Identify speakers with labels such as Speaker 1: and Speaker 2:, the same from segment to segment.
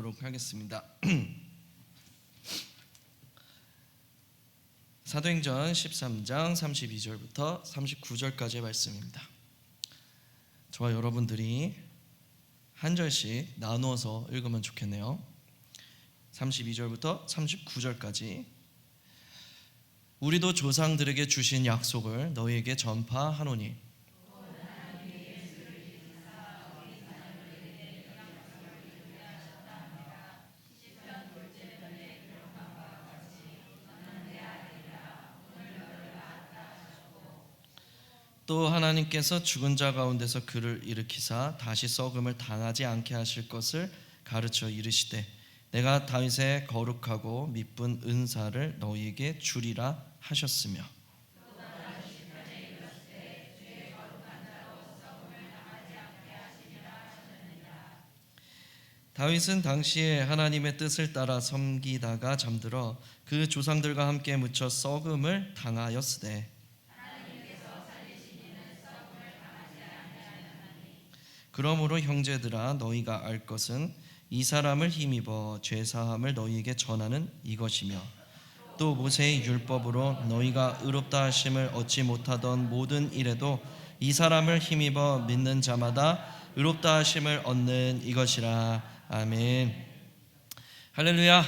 Speaker 1: 읽도록 하겠습니다. 사도행전 13장 32절부터 39절까지의 말씀입니다. 저와 여러분들이 한 절씩 나누어서 읽으면 좋겠네요. 32절부터 39절까지. 우리도 조상들에게 주신 약속을 너희에게 전파하노니 또 하나님께서 죽은 자 가운데서 그를 일으키사 다시 썩음을 당하지 않게 하실 것을 가르쳐 이르시되 내가 다윗의 거룩하고 미쁜 은사를 너희에게 주리라 하셨으며 다윗은 당시에 하나님의 뜻을 따라 섬기다가 잠들어 그 조상들과 함께 묻혀 썩음을 당하였으되 그러므로 형제들아 너희가 알 것은 이 사람을 힘입어 죄사함을 너희에게 전하는 이것이며 또 모세의 율법으로 너희가 의롭다 하심을 얻지 못하던 모든 일에도 이 사람을 힘입어 믿는 자마다 의롭다 하심을 얻는 이것이라. 아멘. 할렐루야.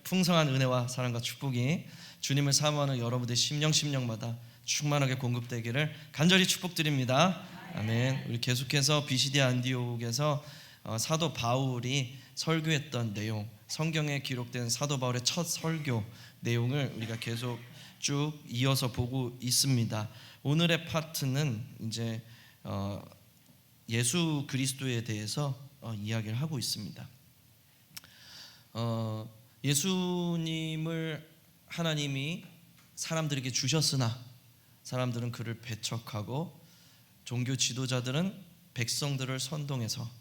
Speaker 1: 풍성한 은혜와 사랑과 축복이 주님을 사모하는 여러분의 심령마다 충만하게 공급되기를 간절히 축복드립니다. 아멘. 우리 계속해서 비시디 안디옥에서 사도 바울이 설교했던 내용, 성경에 기록된 사도 바울의 첫 설교 내용을 우리가 계속 쭉 이어서 보고 있습니다. 오늘의 파트는 이제 예수 그리스도에 대해서 이야기를 하고 있습니다. 예수님을 하나님이 사람들에게 주셨으나 사람들은 그를 배척하고 종교 지도자들은 백성들을 선동해서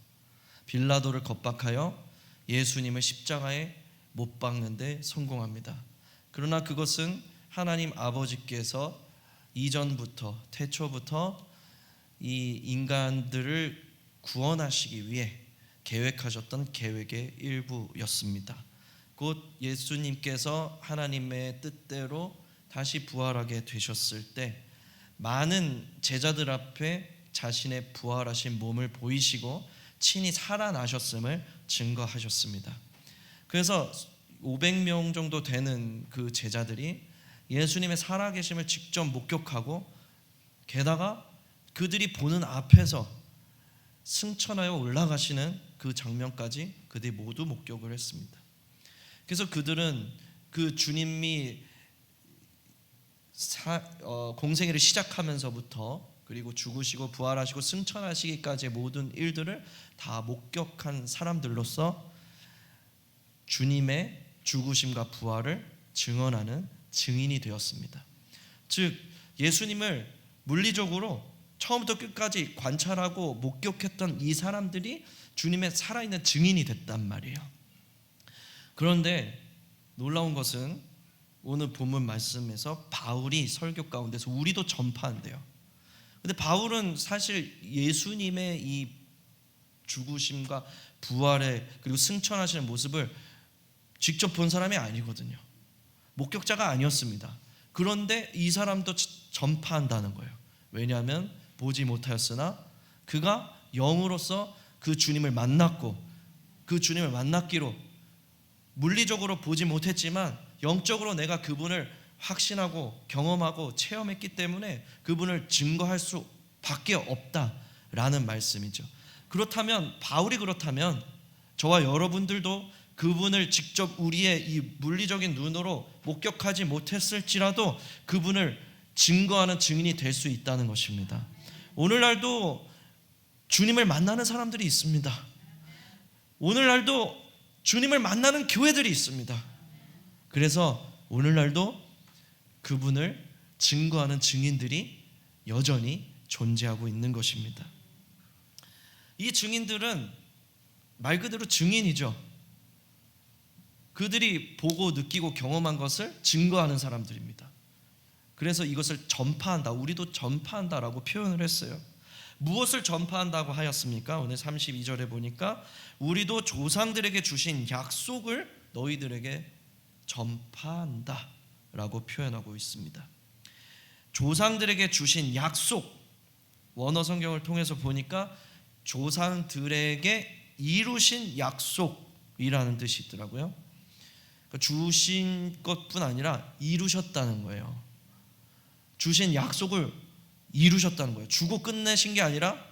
Speaker 1: 빌라도를 겁박하여 예수님을 십자가에 못 박는 데 성공합니다. 그러나 그것은 하나님 아버지께서 이전부터 태초부터 이 인간들을 구원하시기 위해 계획하셨던 계획의 일부였습니다. 곧 예수님께서 하나님의 뜻대로 다시 부활하게 되셨을 때 많은 제자들 앞에 자신의 부활하신 몸을 보이시고 친히 살아나셨음을 증거하셨습니다. 그래서 500명 정도 되는 그 제자들이 예수님의 살아계심을 직접 목격하고 게다가 그들이 보는 앞에서 승천하여 올라가시는 그 장면까지 그들이 모두 목격을 했습니다. 그래서 그들은 그 주님이 공생애를 시작하면서부터 그리고 죽으시고 부활하시고 승천하시기까지의 모든 일들을 다 목격한 사람들로서 주님의 죽으심과 부활을 증언하는 증인이 되었습니다. 즉 예수님을 물리적으로 처음부터 끝까지 관찰하고 목격했던 이 사람들이 주님의 살아있는 증인이 됐단 말이에요. 그런데 놀라운 것은 오늘 본문 말씀에서 바울이 설교 가운데서 우리도 전파한대요. 근데 바울은 사실 예수님의 이 죽으심과 부활의 그리고 승천하시는 모습을 직접 본 사람이 아니거든요. 목격자가 아니었습니다. 그런데 이 사람도 전파한다는 거예요. 왜냐하면 보지 못하였으나 그가 영으로서 그 주님을 만났고 그 주님을 만났기로 물리적으로 보지 못했지만 영적으로 내가 그분을 확신하고 경험하고 체험했기 때문에 그분을 증거할 수밖에 없다라는 말씀이죠. 그렇다면 바울이 그렇다면 저와 여러분들도 그분을 직접 우리의 이 물리적인 눈으로 목격하지 못했을지라도 그분을 증거하는 증인이 될 수 있다는 것입니다. 오늘날도 주님을 만나는 사람들이 있습니다. 오늘날도 주님을 만나는 교회들이 있습니다. 그래서 오늘날도 그분을 증거하는 증인들이 여전히 존재하고 있는 것입니다. 이 증인들은 말 그대로 증인이죠. 그들이 보고 느끼고 경험한 것을 증거하는 사람들입니다. 그래서 이것을 전파한다, 우리도 전파한다라고 표현을 했어요. 무엇을 전파한다고 하였습니까? 오늘 32절에 보니까 우리도 조상들에게 주신 약속을 너희들에게 전파한다 라고 표현하고 있습니다. 조상들에게 주신 약속, 원어 성경을 통해서 보니까 조상들에게 이루신 약속이라는 뜻이 있더라고요. 그러니까 주신 것뿐 아니라 이루셨다는 거예요. 주신 약속을 이루셨다는 거예요. 주고 끝내신 게 아니라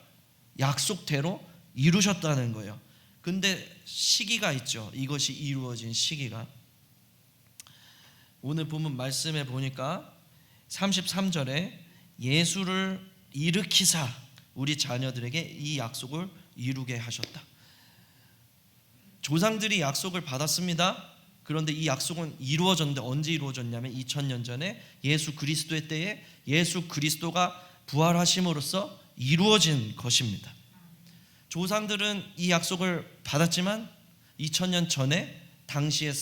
Speaker 1: 약속대로 이루셨다는 거예요. 근데 시기가 있죠. 이것이 이루어진 시기가. 오늘 본문 말씀에 보니까 33절에 예수를 일으키사 우리 자녀들에게 이 약속을 이루게 하셨다. 조상들이 약속을 받았습니다. 그런데 이 약속은 이루어졌는데 언제 이루어졌냐면 2000년 전에 예수 그리스도의 때에 예수 그리스도가 부활하심으로써 이루어진 것입니다. 조상들은 이 약속을 받았지만 2000년 전에 당시에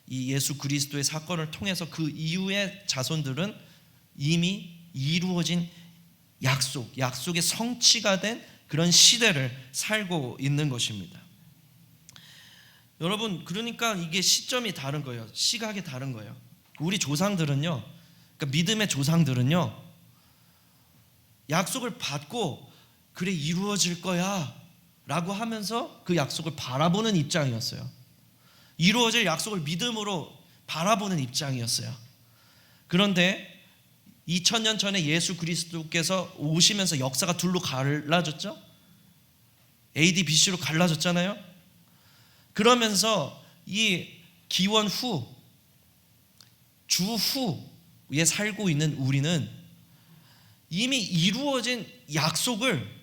Speaker 1: 이 예수 그리스도의 사건을 통해서 그 이후의 자손들은 이미 이루어진 약속의 성취가 된 그런 시대를 살고 있는 것입니다. 여러분, 그러니까 이게 시점이 다른 거예요. 시각이 다른 거예요. 우리 조상들은요, 그러니까 믿음의 조상들은요, 약속을 받고 그래 이루어질 거야 라고 하면서 그 약속을 바라보는 입장이었어요. 이루어질 약속을 믿음으로 바라보는 입장이었어요. 그런데 2000년 전에 예수 그리스도께서 오시면서 역사가 둘로 갈라졌죠. AD, BC로 갈라졌잖아요. 그러면서 이 기원 후, 주 후에 살고 있는 우리는 이미 이루어진 약속을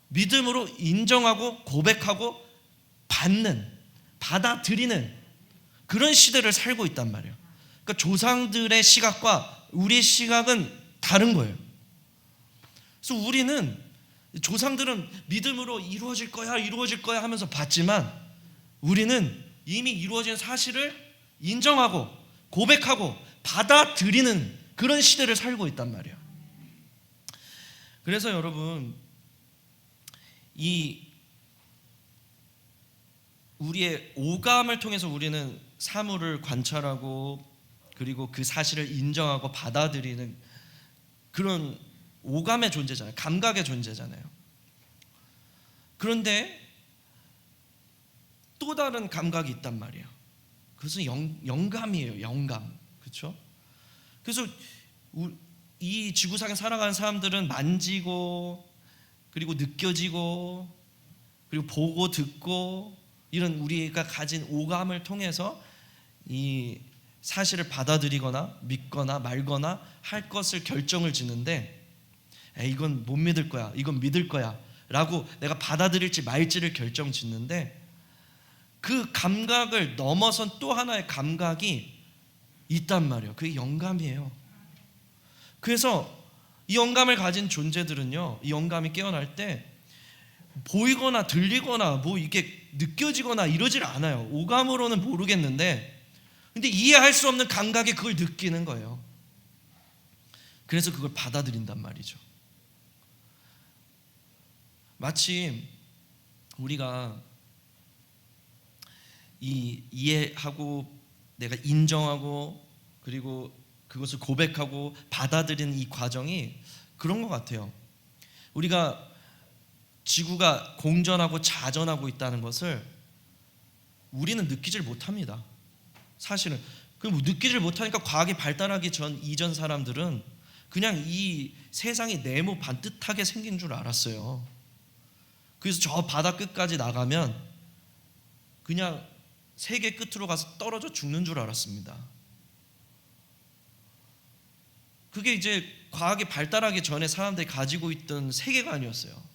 Speaker 1: 믿음으로 인정하고 고백하고 받아들이는 그런 시대를 살고 있단 말이에요. 그러니까 조상들의 시각과 우리의 시각은 다른 거예요. 그래서 우리는, 조상들은 믿음으로 이루어질 거야 하면서 봤지만 우리는 이미 이루어진 사실을 인정하고 고백하고 받아들이는 그런 시대를 살고 있단 말이에요. 그래서 여러분, 이 우리의 오감을 통해서 우리는 사물을 관찰하고 그리고 그 사실을 인정하고 받아들이는 그런 오감의 존재잖아요. 감각의 존재잖아요. 그런데 또 다른 감각이 있단 말이에요. 그것은 영감이에요. 영감. 그렇죠? 그래서 이 지구상에 살아가는 사람들은 만지고 그리고 느껴지고 그리고 보고 듣고 이런 우리가 가진 오감을 통해서 이 사실을 받아들이거나 믿거나 말거나 할 것을 결정을 짓는데, 이건 못 믿을 거야, 이건 믿을 거야 라고 내가 받아들일지 말지를 결정 짓는데, 그 감각을 넘어선 또 하나의 감각이 있단 말이에요. 그게 영감이에요. 그래서 이 영감을 가진 존재들은요, 이 영감이 깨어날 때 보이거나 들리거나 뭐 이게 느껴지거나 이러질 않아요. 오감으로는 모르겠는데 근데 이해할 수 없는 감각에 그걸 느끼는 거예요. 그래서 그걸 받아들인단 말이죠. 마치 우리가 이해하고 내가 인정하고 그리고 그것을 고백하고 받아들이는 이 과정이 그런 것 같아요. 우리가 지구가 공전하고 자전하고 있다는 것을 우리는 느끼질 못합니다. 사실은 느끼질 못하니까 과학이 발달하기 이전 사람들은 그냥 이 세상이 네모 반듯하게 생긴 줄 알았어요. 그래서 저 바다 끝까지 나가면 그냥 세계 끝으로 가서 떨어져 죽는 줄 알았습니다. 그게 이제 과학이 발달하기 전에 사람들이 가지고 있던 세계관이었어요.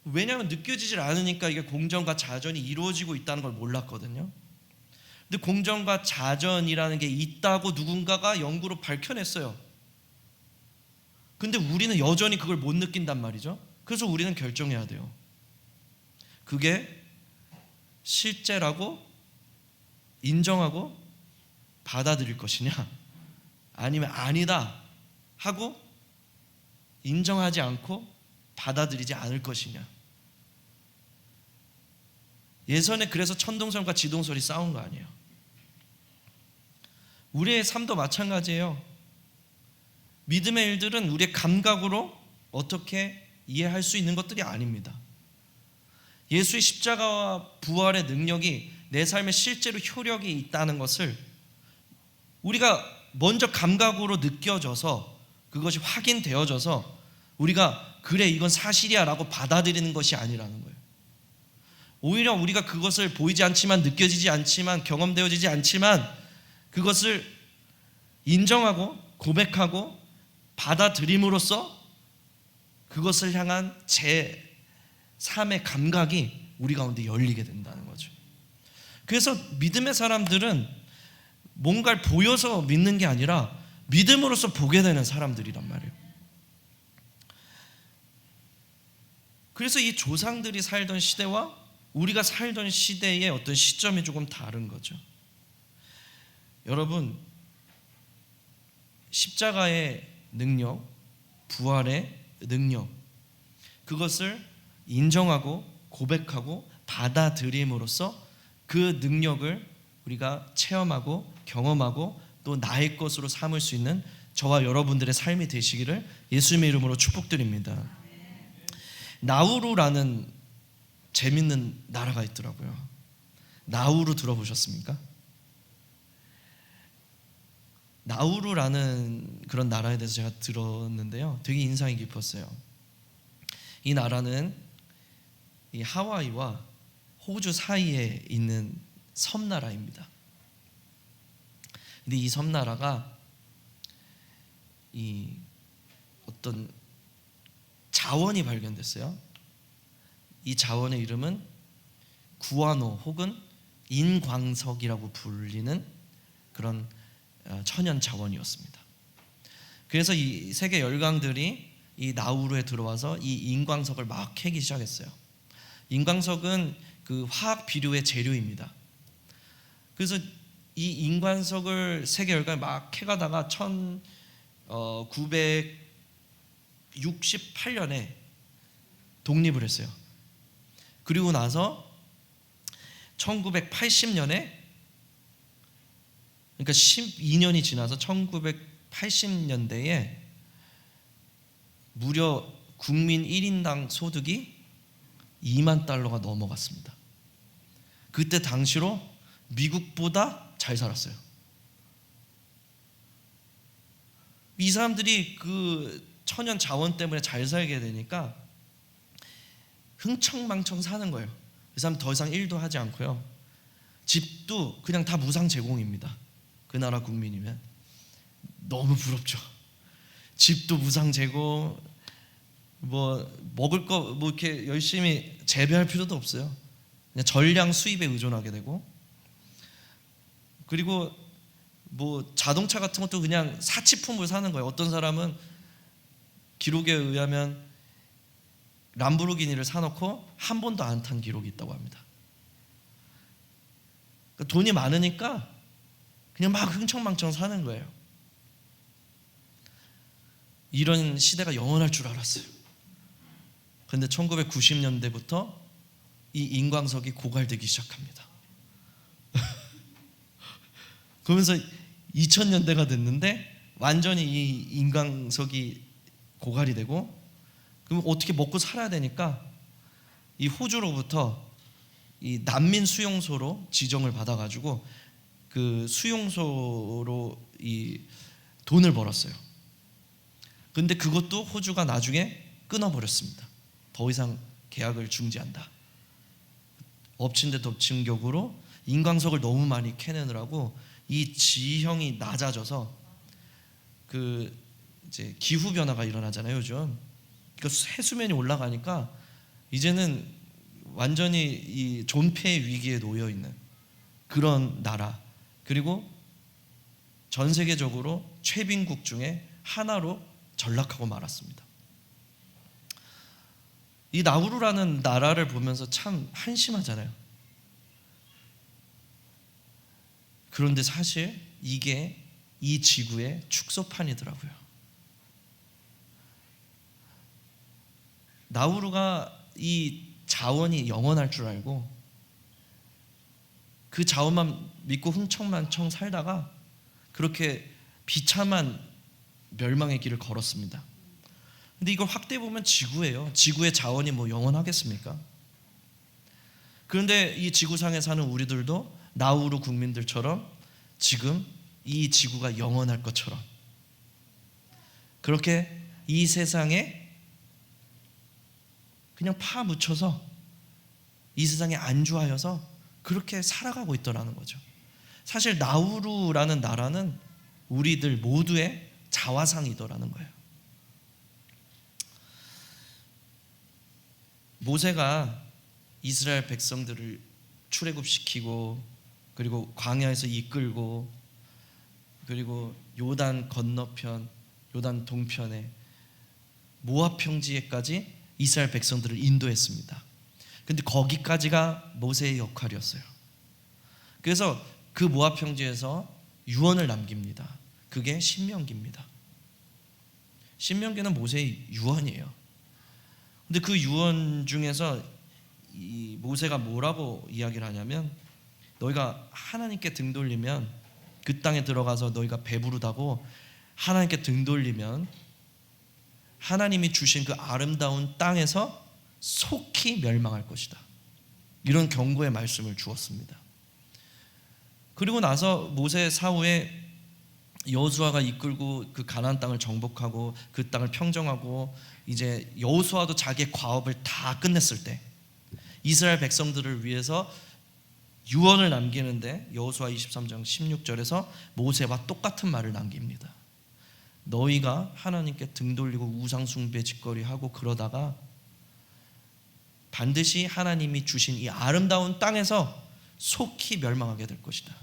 Speaker 1: 왜냐하면 느껴지질 않으니까 이게 공전과 자전이 이루어지고 있다는 걸 몰랐거든요. 근데 공전과 자전이라는 게 있다고 누군가가 연구로 밝혀냈어요. 근데 우리는 여전히 그걸 못 느낀단 말이죠. 그래서 우리는 결정해야 돼요. 그게 실제라고 인정하고 받아들일 것이냐, 아니면 아니다 하고 인정하지 않고 받아들이지 않을 것이냐. 예전에 그래서 천동설과 지동설이 싸운 거 아니에요. 우리의 삶도 마찬가지예요. 믿음의 일들은 우리의 감각으로 어떻게 이해할 수 있는 것들이 아닙니다. 예수의 십자가와 부활의 능력이 내 삶에 실제로 효력이 있다는 것을 우리가 먼저 감각으로 느껴져서 그것이 확인되어져서 우리가 그래 이건 사실이야 라고 받아들이는 것이 아니라는 거예요. 오히려 우리가 그것을 보이지 않지만, 느껴지지 않지만, 경험되어지지 않지만 그것을 인정하고 고백하고 받아들임으로써 그것을 향한 제 삶의 감각이 우리 가운데 열리게 된다는 거죠. 그래서 믿음의 사람들은 뭔가를 보여서 믿는 게 아니라 믿음으로써 보게 되는 사람들이란 말이에요. 그래서 이 조상들이 살던 시대와 우리가 살던 시대의 어떤 시점이 조금 다른 거죠. 여러분, 십자가의 능력, 부활의 능력, 그것을 인정하고 고백하고 받아들임으로써 그 능력을 우리가 체험하고 경험하고 또 나의 것으로 삼을 수 있는 저와 여러분들의 삶이 되시기를 예수님의 이름으로 축복드립니다. 나우루라는 재밌는 나라가 있더라고요. 나우루 들어보셨습니까? 나우루라는 그런 나라에 대해서 제가 들었는데요, 되게 인상이 깊었어요. 이 나라는 이 하와이와 호주 사이에 있는 섬나라입니다. 근데 이 섬나라가 이 어떤 자원이 발견됐어요. 이 자원의 이름은 구아노 혹은 인광석이라고 불리는 그런 천연 자원이었습니다. 그래서 이 세계 열강들이 이 나우루에 들어와서 이 인광석을 막 캐기 시작했어요. 인광석은 그 화학 비료의 재료입니다. 그래서 이 인광석을 세계 열강이 막 캐가다가 1968년에 독립을 했어요. 그리고 나서 1980년에, 그러니까 12년이 지나서 1980년대에 무려 국민 1인당 소득이 2만 달러가 넘어갔습니다. 그때 당시로 미국보다 잘 살았어요. 이 사람들이 그 천연 자원 때문에 잘 살게 되니까 흥청망청 사는 거예요. 이 사람 더 이상 일도 하지 않고요, 집도 그냥 다 무상 제공입니다. 그 나라 국민이면 너무 부럽죠. 집도 무상 제공, 뭐 먹을 거 뭐 이렇게 열심히 재배할 필요도 없어요. 그냥 전량 수입에 의존하게 되고, 그리고 뭐 자동차 같은 것도 그냥 사치품을 사는 거예요. 어떤 사람은 기록에 의하면 람보르기니를 사놓고 한 번도 안 탄 기록이 있다고 합니다. 그러니까 돈이 많으니까 그냥 막 흥청망청 사는 거예요. 이런 시대가 영원할 줄 알았어요. 그런데 1990년대부터 이 인광석이 고갈되기 시작합니다. 그러면서 2000년대가 됐는데 완전히 이 인광석이 고갈이 되고, 그럼 어떻게 먹고 살아야 되니까 이 호주로부터 이 난민 수용소로 지정을 받아가지고 그 수용소로 이 돈을 벌었어요. 근데 그것도 호주가 나중에 끊어버렸습니다. 더 이상 계약을 중지한다. 엎친 데 덮친 격으로 인광석을 너무 많이 캐내느라고 이 지형이 낮아져서 그 이제 기후 변화가 일어나잖아요, 요즘. 그러니까 해수면이 올라가니까 이제는 완전히 이 존폐의 위기에 놓여 있는 그런 나라, 그리고 전 세계적으로 최빈국 중에 하나로 전락하고 말았습니다. 이 나우루라는 나라를 보면서 참 한심하잖아요. 그런데 사실 이게 이 지구의 축소판이더라고요. 나우루가 이 자원이 영원할 줄 알고 그 자원만 믿고 흥청망청 살다가 그렇게 비참한 멸망의 길을 걸었습니다. 근데 이걸 확대해 보면 지구예요. 지구의 자원이 뭐 영원하겠습니까? 그런데 이 지구상에 사는 우리들도 나우루 국민들처럼 지금 이 지구가 영원할 것처럼 그렇게 이 세상에 그냥 파묻혀서 이 세상에 안주하여서 그렇게 살아가고 있더라는 거죠. 사실 나우루라는 나라는 우리들 모두의 자화상이더라는 거예요. 모세가 이스라엘 백성들을 출애굽시키고 그리고 광야에서 이끌고 그리고 요단 건너편, 요단 동편에 모압 평지에까지 이스라엘 백성들을 인도했습니다. 근데 거기까지가 모세의 역할이었어요. 그래서 그 모압 평지에서 유언을 남깁니다. 그게 신명기입니다. 신명기는 모세의 유언이에요. 근데 그 유언 중에서 이 모세가 뭐라고 이야기를 하냐면 너희가 하나님께 등 돌리면 그 땅에 들어가서 너희가 배부르다고 하나님께 등 돌리면 하나님이 주신 그 아름다운 땅에서 속히 멸망할 것이다. 이런 경고의 말씀을 주었습니다. 그리고 나서 모세 사후에 여호수아가 이끌고 그 가나안 땅을 정복하고 그 땅을 평정하고 이제 여호수아도 자기의 과업을 다 끝냈을 때 이스라엘 백성들을 위해서 유언을 남기는데 여호수아 23장 16절에서 모세와 똑같은 말을 남깁니다. 너희가 하나님께 등 돌리고 우상 숭배 짓거리하고 그러다가 반드시 하나님이 주신 이 아름다운 땅에서 속히 멸망하게 될 것이다.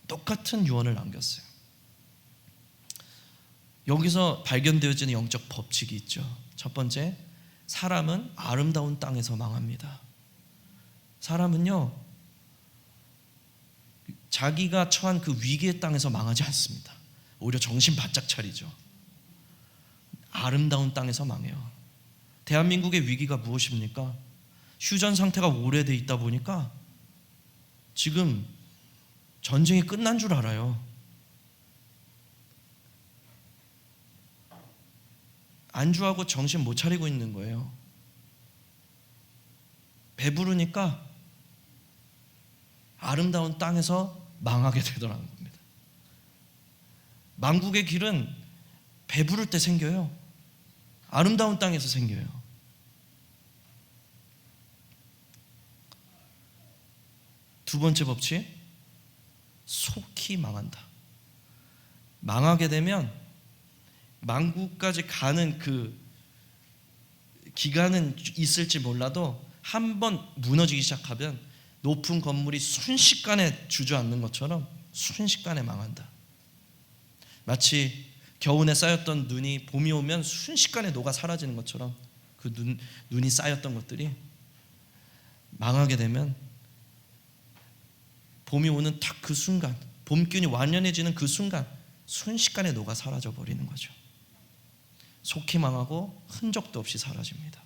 Speaker 1: 똑같은 유언을 남겼어요. 여기서 발견되어지는 영적 법칙이 있죠. 첫 번째, 사람은 아름다운 땅에서 망합니다. 사람은요, 자기가 처한 그 위기의 땅에서 망하지 않습니다. 오히려 정신 바짝 차리죠. 아름다운 땅에서 망해요. 대한민국의 위기가 무엇입니까? 휴전 상태가 오래돼 있다 보니까 지금 전쟁이 끝난 줄 알아요. 안주하고 정신 못 차리고 있는 거예요. 배부르니까 아름다운 땅에서 망하게 되더라는 겁니다. 만국의 길은 배부를 때 생겨요. 아름다운 땅에서 생겨요. 두 번째 법칙, 속히 망한다. 망하게 되면 만국까지 가는 그 기간은 있을지 몰라도 한 번 무너지기 시작하면 높은 건물이 순식간에 주저앉는 것처럼 순식간에 망한다. 마치 겨우내 쌓였던 눈이 봄이 오면 순식간에 녹아 사라지는 것처럼 그 눈이 쌓였던 것들이 망하게 되면 봄이 오는 딱 그 순간, 봄균이 완연해지는 그 순간 순식간에 녹아 사라져 버리는 거죠. 속히 망하고 흔적도 없이 사라집니다.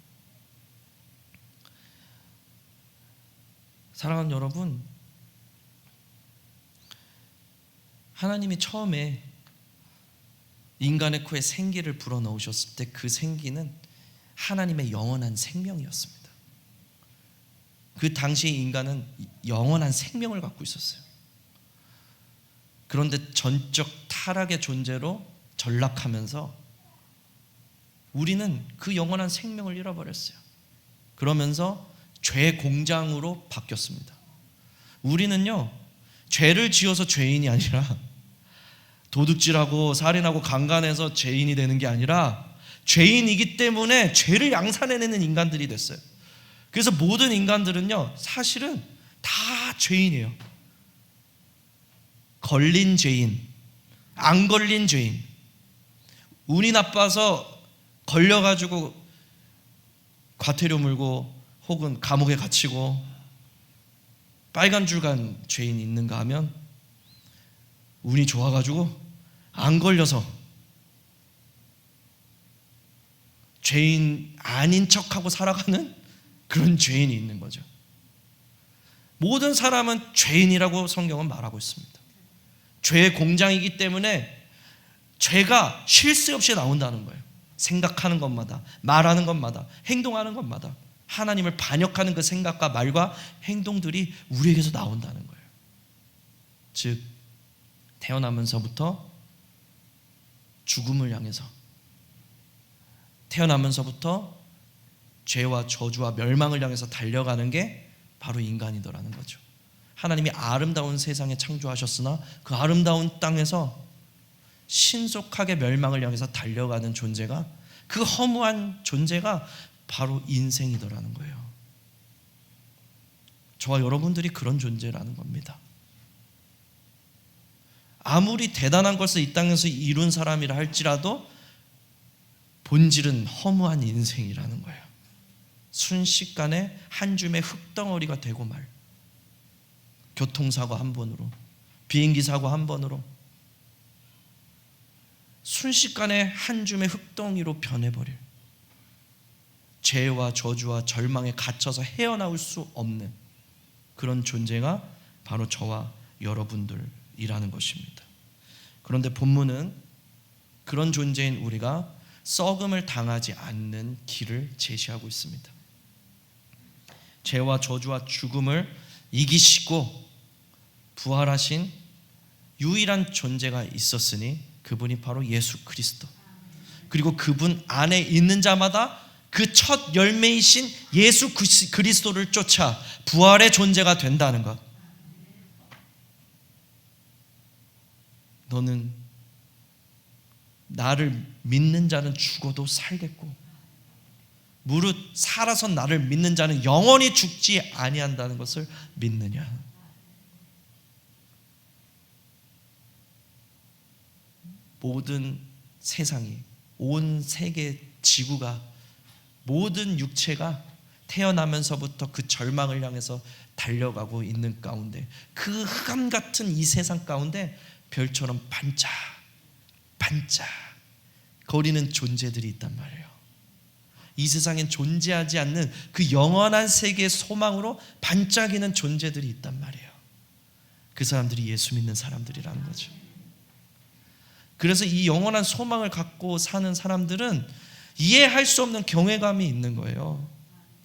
Speaker 1: 사랑하는 여러분, 하나님이 처음에 인간의 코에 생기를 불어넣으셨을 때 그 생기는 하나님의 영원한 생명이었습니다. 그 당시 인간은 영원한 생명을 갖고 있었어요. 그런데 전적 타락의 존재로 전락하면서 우리는 그 영원한 생명을 잃어버렸어요. 그러면서 죄 공장으로 바뀌었습니다. 우리는요, 죄를 지어서 죄인이 아니라 도둑질하고 살인하고 강간해서 죄인이 되는 게 아니라 죄인이기 때문에 죄를 양산해내는 인간들이 됐어요. 그래서 모든 인간들은요, 사실은 다 죄인이에요. 걸린 죄인, 안 걸린 죄인, 운이 나빠서 걸려가지고 과태료 물고 혹은 감옥에 갇히고 빨간 줄 간 죄인이 있는가 하면 운이 좋아가지고 안 걸려서 죄인 아닌 척하고 살아가는 그런 죄인이 있는 거죠. 모든 사람은 죄인이라고 성경은 말하고 있습니다. 죄의 공장이기 때문에 죄가 쉴 새 없이 나온다는 거예요. 생각하는 것마다, 말하는 것마다, 행동하는 것마다 하나님을 반역하는 그 생각과 말과 행동들이 우리에게서 나온다는 거예요. 즉 태어나면서부터 죽음을 향해서, 태어나면서부터 죄와 저주와 멸망을 향해서 달려가는 게 바로 인간이더라는 거죠. 하나님이 아름다운 세상에 창조하셨으나 그 아름다운 땅에서 신속하게 멸망을 향해서 달려가는 존재가, 그 허무한 존재가 바로 인생이더라는 거예요. 저와 여러분들이 그런 존재라는 겁니다. 아무리 대단한 것을 이 땅에서 이룬 사람이라 할지라도 본질은 허무한 인생이라는 거예요. 순식간에 한 줌의 흙덩어리가 되고 말, 교통사고 한 번으로, 비행기 사고 한 번으로 순식간에 한 줌의 흙덩이로 변해버릴, 죄와 저주와 절망에 갇혀서 헤어나올 수 없는 그런 존재가 바로 저와 여러분들이라는 것입니다. 그런데 본문은 그런 존재인 우리가 썩음을 당하지 않는 길을 제시하고 있습니다. 죄와 저주와 죽음을 이기시고 부활하신 유일한 존재가 있었으니 그분이 바로 예수 그리스도, 그리고 그분 안에 있는 자마다 그 첫 열매이신 예수 그리스도를 쫓아 부활의 존재가 된다는 것. 너는 나를 믿는 자는 죽어도 살겠고 무릇 살아서 나를 믿는 자는 영원히 죽지 아니한다는 것을 믿느냐. 모든 세상이, 온 세계 지구가, 모든 육체가 태어나면서부터 그 절망을 향해서 달려가고 있는 가운데, 그 흑암 같은 이 세상 가운데 별처럼 반짝 반짝 거리는 존재들이 있단 말이에요. 이 세상엔 존재하지 않는 그 영원한 세계의 소망으로 반짝이는 존재들이 있단 말이에요. 그 사람들이 예수 믿는 사람들이라는 거죠. 그래서 이 영원한 소망을 갖고 사는 사람들은 이해할 수 없는 경외감이 있는 거예요.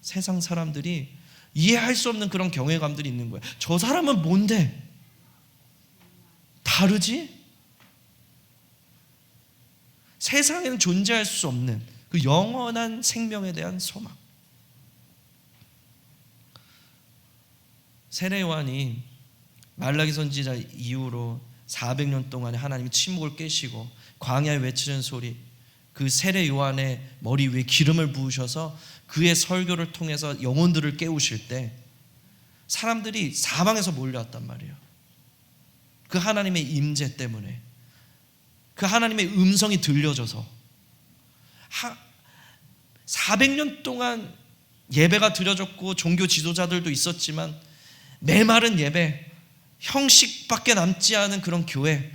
Speaker 1: 세상 사람들이 이해할 수 없는 그런 경외감들이 있는 거예요. 저 사람은 뭔데 다르지? 세상에는 존재할 수 없는 그 영원한 생명에 대한 소망. 세례 요한이 말라기 선지자 이후로 400년 동안에 하나님이 침묵을 깨시고 광야에 외치는 소리, 그 세례 요한의 머리 위에 기름을 부으셔서 그의 설교를 통해서 영혼들을 깨우실 때 사람들이 사방에서 몰려왔단 말이에요. 그 하나님의 임재 때문에, 그 하나님의 음성이 들려져서 400년 동안 예배가 드려졌고 종교 지도자들도 있었지만 메마른 예배, 형식밖에 남지 않은 그런 교회,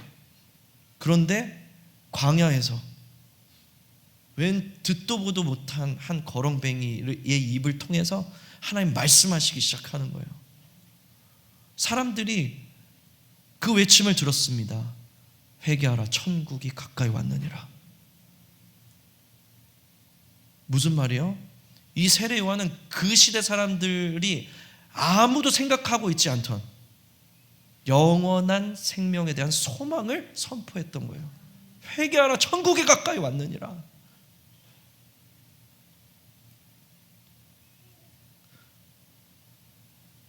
Speaker 1: 그런데 광야에서 웬 듣도 보도 못한 한 거렁뱅이의 입을 통해서 하나님 말씀하시기 시작하는 거예요. 사람들이 그 외침을 들었습니다. 회개하라, 천국이 가까이 왔느니라. 무슨 말이에요? 이 세례 요한은 그 시대 사람들이 아무도 생각하고 있지 않던 영원한 생명에 대한 소망을 선포했던 거예요. 회개하라, 천국이 가까이 왔느니라.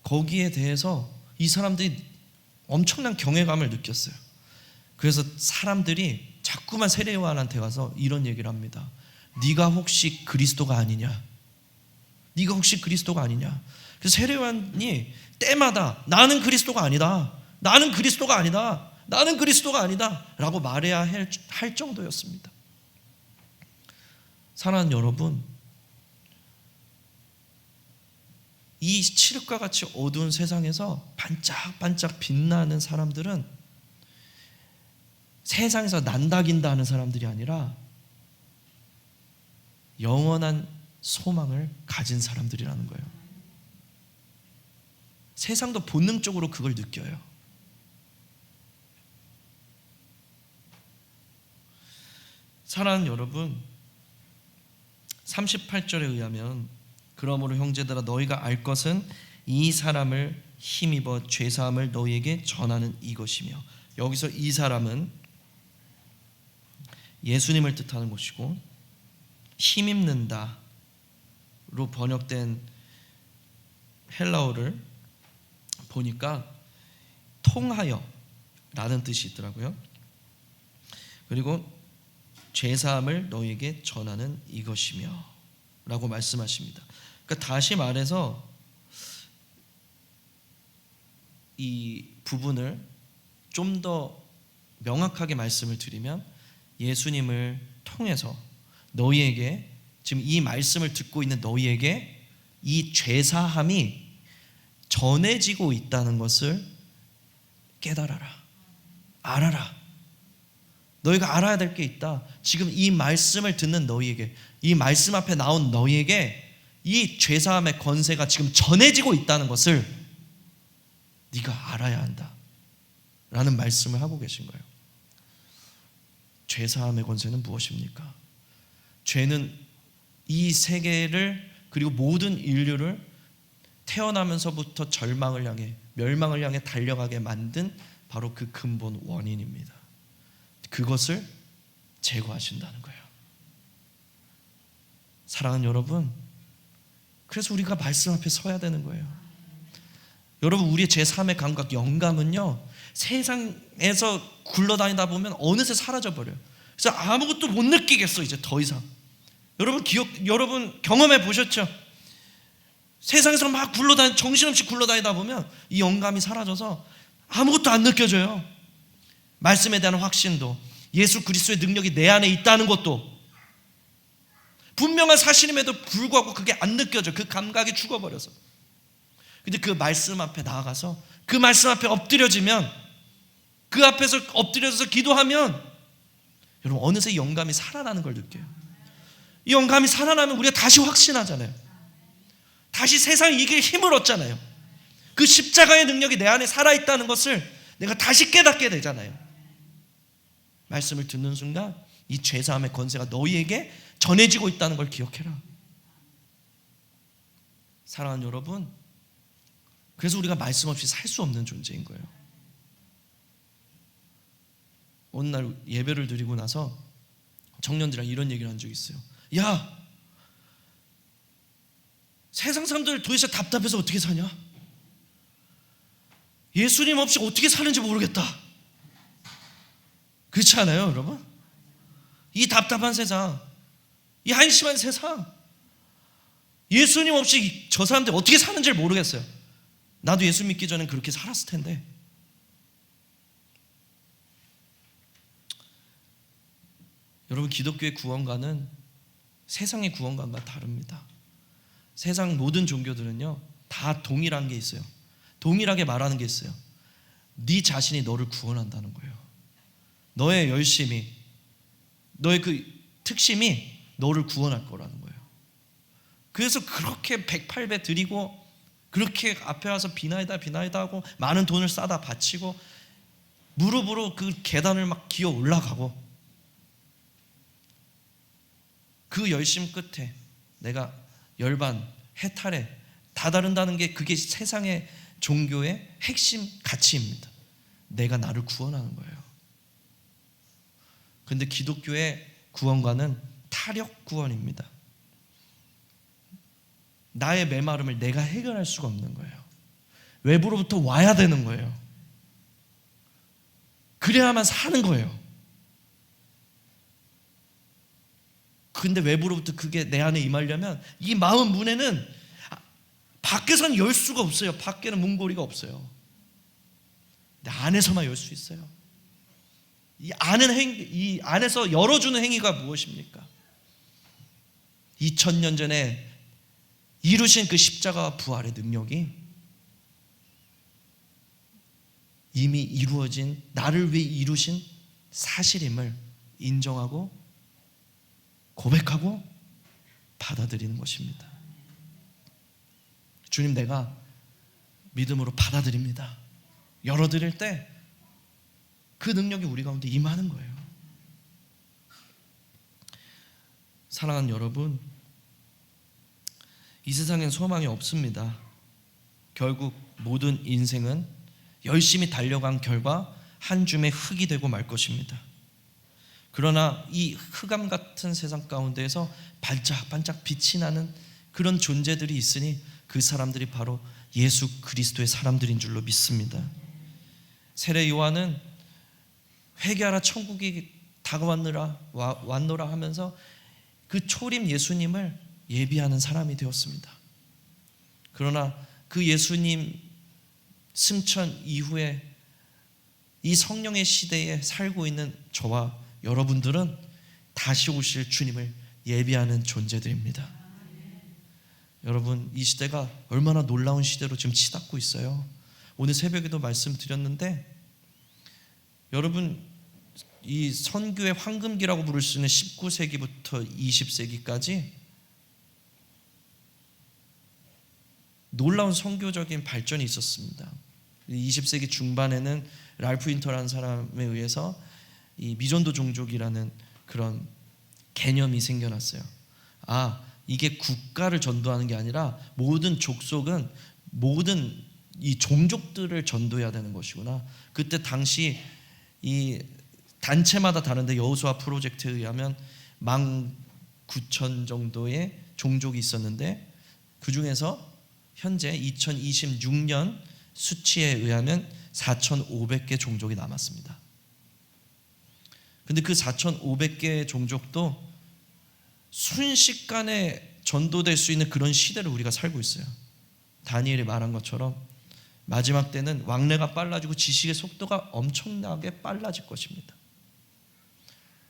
Speaker 1: 거기에 대해서 이 사람들이 엄청난 경외감을 느꼈어요. 그래서 사람들이 자꾸만 세례 요한한테 가서 이런 얘기를 합니다. 네가 혹시 그리스도가 아니냐? 네가 혹시 그리스도가 아니냐? 그래서 세례 요한이 때마다 나는 그리스도가 아니다, 나는 그리스도가 아니다, 나는 그리스도가 아니다 라고 말해야 할 정도였습니다. 사랑하는 여러분, 이 칠흑과 같이 어두운 세상에서 반짝반짝 빛나는 사람들은 세상에서 난다긴다 하는 사람들이 아니라 영원한 소망을 가진 사람들이라는 거예요. 세상도 본능적으로 그걸 느껴요. 사랑하는 여러분, 38절에 의하면 그러므로 형제들아 너희가 알 것은 이 사람을 힘입어 죄사함을 너희에게 전하는 이것이며, 여기서 이 사람은 예수님을 뜻하는 것이고, 힘입는다로 번역된 헬라어를 보니까 통하여 라는 뜻이 있더라고요. 그리고 죄사함을 너희에게 전하는 이것이며 라고 말씀하십니다. 그러니까 다시 말해서 이 부분을 좀 더 명확하게 말씀을 드리면, 예수님을 통해서 너희에게, 지금 이 말씀을 듣고 있는 너희에게 이 죄사함이 전해지고 있다는 것을 깨달아라. 알아라. 너희가 알아야 될 게 있다. 지금 이 말씀을 듣는 너희에게, 이 말씀 앞에 나온 너희에게 이 죄사함의 권세가 지금 전해지고 있다는 것을 네가 알아야 한다 라는 말씀을 하고 계신 거예요. 죄사함의 권세는 무엇입니까? 죄는 이 세계를, 그리고 모든 인류를 태어나면서부터 절망을 향해, 멸망을 향해 달려가게 만든 바로 그 근본 원인입니다. 그것을 제거하신다는 거예요. 사랑하는 여러분, 그래서 우리가 말씀 앞에 서야 되는 거예요. 여러분, 우리의 제3의 감각, 영감은요, 세상에서 굴러다니다 보면 어느새 사라져버려요. 그래서 아무것도 못 느끼겠어 이제 더 이상. 여러분 경험해 보셨죠? 세상에서 막 정신없이 굴러다니다 보면 이 영감이 사라져서 아무것도 안 느껴져요. 말씀에 대한 확신도, 예수 그리스도의 능력이 내 안에 있다는 것도 분명한 사실임에도 불구하고 그게 안 느껴져. 그 감각이 죽어버려서. 근데 그 말씀 앞에 나아가서 그 말씀 앞에 엎드려지면, 그 앞에서 엎드려서 기도하면 여러분 어느새 영감이 살아나는 걸 느껴요. 이 영감이 살아나면 우리가 다시 확신하잖아요. 다시 세상에 이길 힘을 얻잖아요. 그 십자가의 능력이 내 안에 살아있다는 것을 내가 다시 깨닫게 되잖아요. 말씀을 듣는 순간 이 죄사함의 권세가 너희에게 전해지고 있다는 걸 기억해라. 사랑하는 여러분, 그래서 우리가 말씀 없이 살 수 없는 존재인 거예요. 어느 날 예배를 드리고 나서 청년들이랑 이런 얘기를 한 적이 있어요. 야, 세상 사람들 도대체 답답해서 어떻게 사냐? 예수님 없이 어떻게 사는지 모르겠다. 그렇지 않아요, 여러분? 이 답답한 세상, 이 한심한 세상, 예수님 없이 저 사람들 어떻게 사는지 모르겠어요. 나도 예수 믿기 전엔 그렇게 살았을 텐데. 여러분, 기독교의 구원관은 세상의 구원관과 다릅니다. 세상 모든 종교들은요 다 동일한 게 있어요. 동일하게 말하는 게 있어요. 네 자신이 너를 구원한다는 거예요. 너의 열심이, 너의 그 특심이 너를 구원할 거라는 거예요. 그래서 그렇게 108배 드리고, 그렇게 앞에 와서 비나이다 하고 많은 돈을 싸다 바치고 무릎으로 그 계단을 막 기어 올라가고, 그 열심 끝에 내가 열반, 해탈에 다다른다는 게, 그게 세상의 종교의 핵심 가치입니다. 내가 나를 구원하는 거예요. 근데 기독교의 구원관은 타력 구원입니다. 나의 메마름을 내가 해결할 수가 없는 거예요. 외부로부터 와야 되는 거예요. 그래야만 사는 거예요. 근데 외부로부터 그게 내 안에 임하려면 이 마음 문에는 밖에서는 열 수가 없어요. 밖에는 문고리가 없어요. 근데 안에서만 열 수 있어요. 이 안에서 열어주는 행위가 무엇입니까? 2000년 전에 이루신 그 십자가와 부활의 능력이 이미 이루어진, 나를 위해 이루신 사실임을 인정하고 고백하고 받아들이는 것입니다. 주님, 내가 믿음으로 받아들입니다. 열어드릴 때 그 능력이 우리 가운데 임하는 거예요. 사랑하는 여러분, 이 세상엔 소망이 없습니다. 결국 모든 인생은 열심히 달려간 결과 한 줌의 흙이 되고 말 것입니다. 그러나 이 흑암 같은 세상 가운데에서 반짝반짝 빛이 나는 그런 존재들이 있으니 그 사람들이 바로 예수 그리스도의 사람들인 줄로 믿습니다. 세례 요한은 회개하라 천국이 다가왔노라 왔노라 하면서 그 초림 예수님을 예비하는 사람이 되었습니다. 그러나 그 예수님 승천 이후에 이 성령의 시대에 살고 있는 저와 여러분들은 다시 오실 주님을 예비하는 존재들입니다. 여러분, 이 시대가 얼마나 놀라운 시대로 지금 치닫고 있어요. 오늘 새벽에도 말씀드렸는데, 여러분, 이 선교의 황금기라고 부를 수 있는 19세기부터 20세기까지 놀라운 선교적인 발전이 있었습니다. 20세기 중반에는 랄프 윈터라는 사람에 의해서 이 미전도 종족이라는 그런 개념이 생겨났어요. 이게 국가를 전도하는 게 아니라 모든 족속은 모든 이 종족들을 전도해야 되는 것이구나. 그때 당시 이 단체마다 다른데 여호수아 프로젝트에 의하면 19,000 정도의 종족이 있었는데, 그 중에서 현재 2026년 수치에 의하면 4,500개 종족이 남았습니다. 근데 그 4,500개 종족도 순식간에 전도될 수 있는 그런 시대를 우리가 살고 있어요. 다니엘이 말한 것처럼 마지막 때는 왕래가 빨라지고 지식의 속도가 엄청나게 빨라질 것입니다.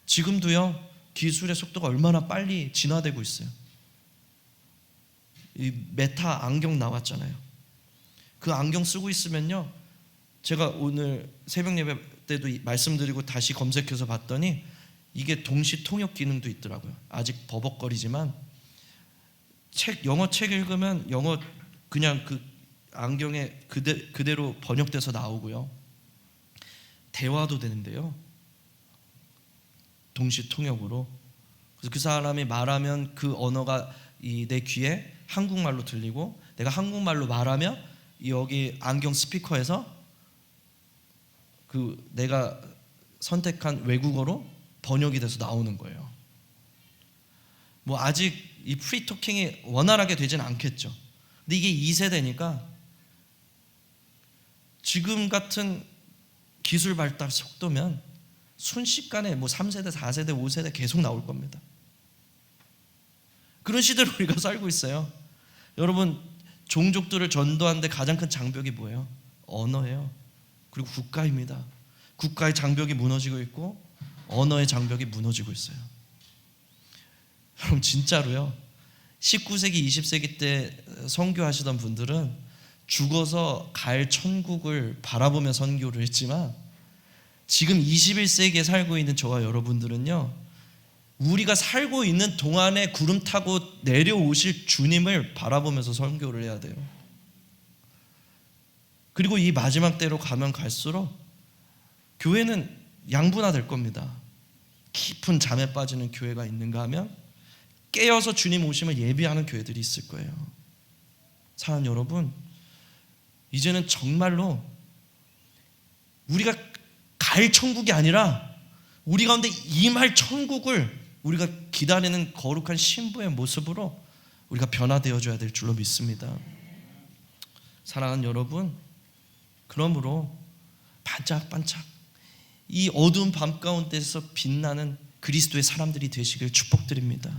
Speaker 1: 지금도요, 기술의 속도가 얼마나 빨리 진화되고 있어요. 이 메타 안경 나왔잖아요. 그 안경 쓰고 있으면요, 제가 오늘 새벽 예배 때도 말씀드리고 다시 검색해서 봤더니 이게 동시 통역 기능도 있더라고요. 아직 버벅거리지만 영어 책 읽으면 영어 그냥 그 안경에 그대로 번역돼서 나오고요. 대화도 되는데요, 동시 통역으로. 그래서 그 사람이 말하면 그 언어가 내 귀에 한국말로 들리고, 내가 한국말로 말하면 여기 안경 스피커에서 그 내가 선택한 외국어로 번역이 돼서 나오는 거예요. 뭐 아직 이 프리토킹이 원활하게 되진 않겠죠. 근데 이게 2세대니까 지금 같은 기술 발달 속도면 순식간에 뭐 3세대, 4세대, 5세대 계속 나올 겁니다. 그런 시대로 우리가 살고 있어요. 여러분, 종족들을 전도하는데 가장 큰 장벽이 뭐예요? 언어예요. 그리고 국가입니다. 국가의 장벽이 무너지고 있고 언어의 장벽이 무너지고 있어요. 여러분, 진짜로요, 19세기, 20세기 때 선교하시던 분들은 죽어서 갈 천국을 바라보며 선교를 했지만, 지금 21세기에 살고 있는 저와 여러분들은요, 우리가 살고 있는 동안에 구름 타고 내려오실 주님을 바라보면서 선교를 해야 돼요. 그리고 이 마지막 때로 가면 갈수록 교회는 양분화될 겁니다. 깊은 잠에 빠지는 교회가 있는가 하면 깨어서 주님 오심을 예비하는 교회들이 있을 거예요. 사랑하는 여러분, 이제는 정말로 우리가 갈 천국이 아니라 우리 가운데 임할 천국을 우리가 기다리는 거룩한 신부의 모습으로 우리가 변화되어져야 될 줄로 믿습니다. 사랑하는 여러분, 그러므로 반짝반짝 이 어두운 밤 가운데서 빛나는 그리스도의 사람들이 되시길 축복드립니다.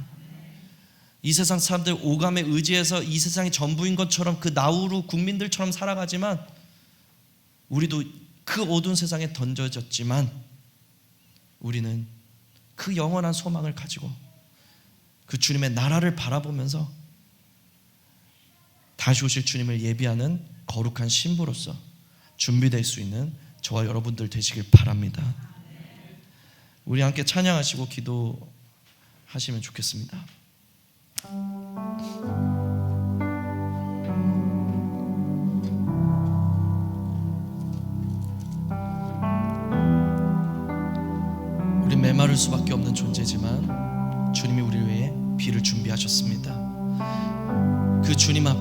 Speaker 1: 이 세상 사람들 오감에 의지해서 이 세상이 전부인 것처럼 그 나우루 국민들처럼 살아가지만, 우리도 그 어두운 세상에 던져졌지만 우리는 그 영원한 소망을 가지고 그 주님의 나라를 바라보면서 다시 오실 주님을 예비하는 거룩한 신부로서 준비될 수 있는 저와 여러분들 되시길 바랍니다. 우리 함께 찬양하시고 기도하시면 좋겠습니다. 우리 메마를 수밖에 없는 존재지만 주님이 우리 위해 비를 준비하셨습니다. 그 주님 앞에